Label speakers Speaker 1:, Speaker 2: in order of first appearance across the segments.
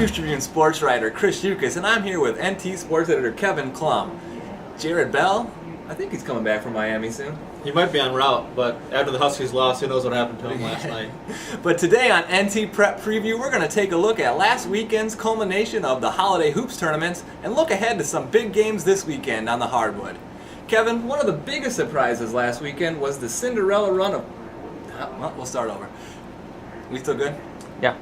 Speaker 1: News Tribune sports writer Chris Yukas, and I'm here with NT sports editor Kevin Klum. Jared Bell, I think he's coming back from Miami soon.
Speaker 2: He might be en route, but after the Huskies lost, who knows what happened to him last night.
Speaker 1: But today on NT Prep Preview, we're going to take a look at last weekend's culmination of the Holiday Hoops tournaments and look ahead to some big games this weekend on the hardwood. Kevin, one of the biggest surprises last weekend was the Cinderella run of... Well, we'll start over. We still good?
Speaker 3: Yeah.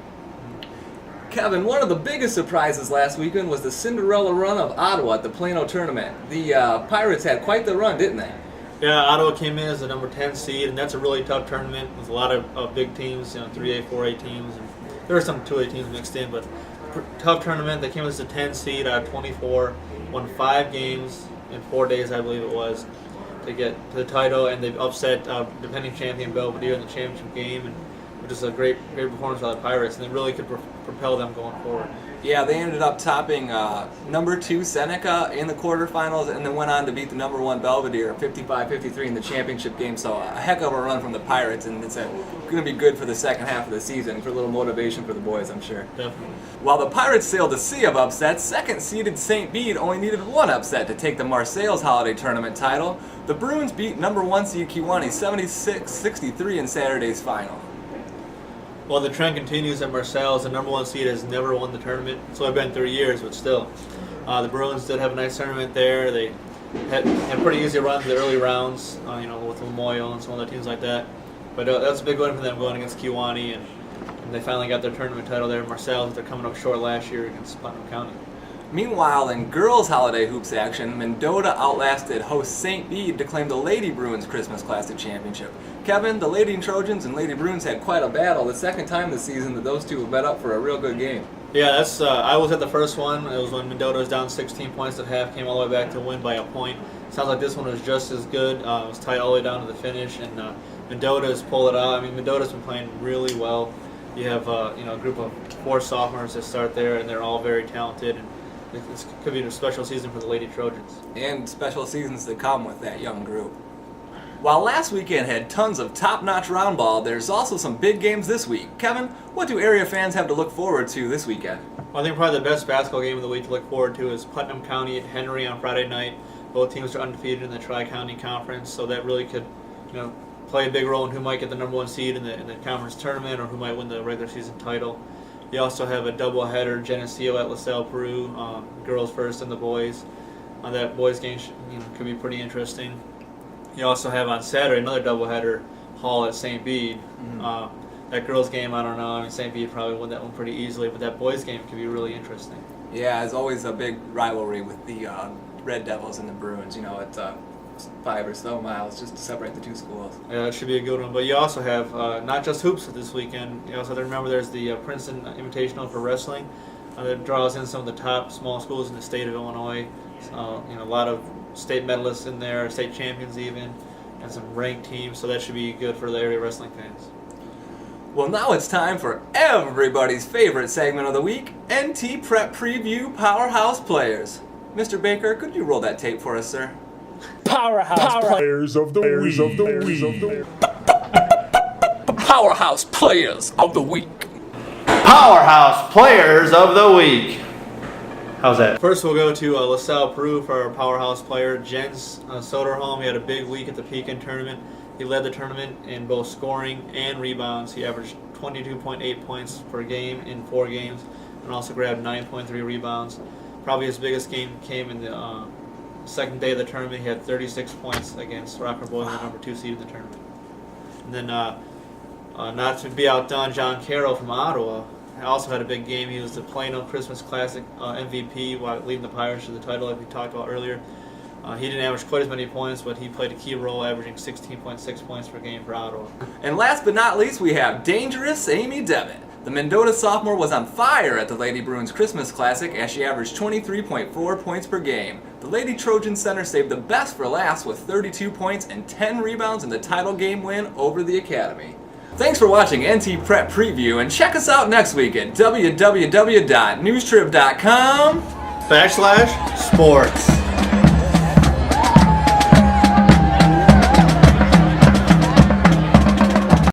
Speaker 1: Kevin, one of the biggest surprises last weekend was the Cinderella run of Ottawa at the Plano tournament. The Pirates had quite the run, didn't they?
Speaker 2: Yeah, Ottawa came in as the number 10 seed, and that's a really tough tournament with a lot of big teams, 3A, 4A teams. And there were some 2A teams mixed in, but tough tournament. They came as the 10 seed out of 24, won 5 games in 4 days, I believe it was, to get to the title, and they've upset defending champion Belvedere in the championship game, which is a great performance by the Pirates, and they really could propel them going forward.
Speaker 1: Yeah, they ended up topping number 2 Seneca in the quarterfinals and then went on to beat the number 1 Belvedere 55-53 in the championship game. So a heck of a run from the Pirates, and it's going to be good for the second half of the season, for a little motivation for the boys, I'm sure.
Speaker 2: Definitely.
Speaker 1: While the Pirates sailed a sea of upsets, second-seeded St. Bede only needed 1 upset to take the Marseilles Holiday Tournament title. The Bruins beat number 1 seed Kewanee 76-63 in Saturday's final.
Speaker 2: Well, the trend continues at Marseilles. The number 1 seed has never won the tournament. So it's been 3 years, but still. The Bruins did have a nice tournament there. They had pretty easy runs in the early rounds, with Lamoille and some other teams like that. But that's a big win for them going against Kewanee, and they finally got their tournament title there in Marseilles. They're coming up short last year against Putnam County.
Speaker 1: Meanwhile, in girls' holiday hoops action, Mendota outlasted host St. Bede to claim the Lady Bruins Christmas Classic Championship. Kevin, the Lady Trojans and Lady Bruins had quite a battle. The second time this season that those two have met up for a real good game.
Speaker 2: Yeah, that's. I was at the first one. It was when Mendota was down 16 points at half, came all the way back to win by a point. Sounds like this one was just as good. It was tight all the way down to the finish, and Mendota's pulled it out. I mean, Mendota's been playing really well. You have a group of 4 sophomores that start there, and they're all very talented. And this could be a special season for the Lady Trojans.
Speaker 1: And special seasons to come with that young group. While last weekend had tons of top-notch round ball, there's also some big games this week. Kevin, what do area fans have to look forward to this weekend?
Speaker 2: Well, I think probably the best basketball game of the week to look forward to is Putnam County at Henry on Friday night. Both teams are undefeated in the Tri-County Conference, so that really could play a big role in who might get the number 1 seed in the conference tournament or who might win the regular season title. You also have a doubleheader, Geneseo at LaSalle, Peru, girls first and the boys. That boys game could be pretty interesting. You also have on Saturday another doubleheader, Hall at St. Bede. Mm-hmm. That girls game, I don't know. I mean, St. Bede probably won that one pretty easily, but that boys game could be really interesting.
Speaker 1: Yeah, it's always a big rivalry with the Red Devils and the Bruins. It's 5 or so miles just to separate the 2 schools.
Speaker 2: Yeah, it should be a good one. But you also have not just hoops this weekend. You also have to remember there's the Princeton Invitational for wrestling that draws in some of the top small schools in the state of Illinois. A lot of state medalists in there, state champions even, and some ranked teams. So that should be good for the area wrestling fans.
Speaker 1: Well, now it's time for everybody's favorite segment of the week, NT Prep Preview Powerhouse Players. Mr. Baker, could you roll that tape for us, sir?
Speaker 4: Powerhouse Players of the Week.
Speaker 1: Powerhouse Players of the Week.
Speaker 5: Powerhouse Players of the Week. How's that?
Speaker 2: First, we'll go to LaSalle, Peru for our powerhouse player, Jens Soderholm. He had a big week at the Pekin tournament. He led the tournament in both scoring and rebounds. He averaged 22.8 points per game in 4 games and also grabbed 9.3 rebounds. Probably his biggest game came in the second day of the tournament. He had 36 points against Rocker Boys, the number 2 seed in the tournament. And then, not to be outdone, John Carroll from Ottawa also had a big game. He was the Plano Christmas Classic MVP while leading the Pirates to the title, like we talked about earlier. He didn't average quite as many points, but he played a key role, averaging 16.6 points per game for Ottawa.
Speaker 1: And last but not least, we have Dangerous Amy Devitt. The Mendota sophomore was on fire at the Lady Bruins Christmas Classic as she averaged 23.4 points per game. The Lady Trojan center saved the best for last with 32 points and 10 rebounds in the title game win over the Academy. Thanks for watching NT Prep Preview, and check us out next week at www.newstrib.com/sports.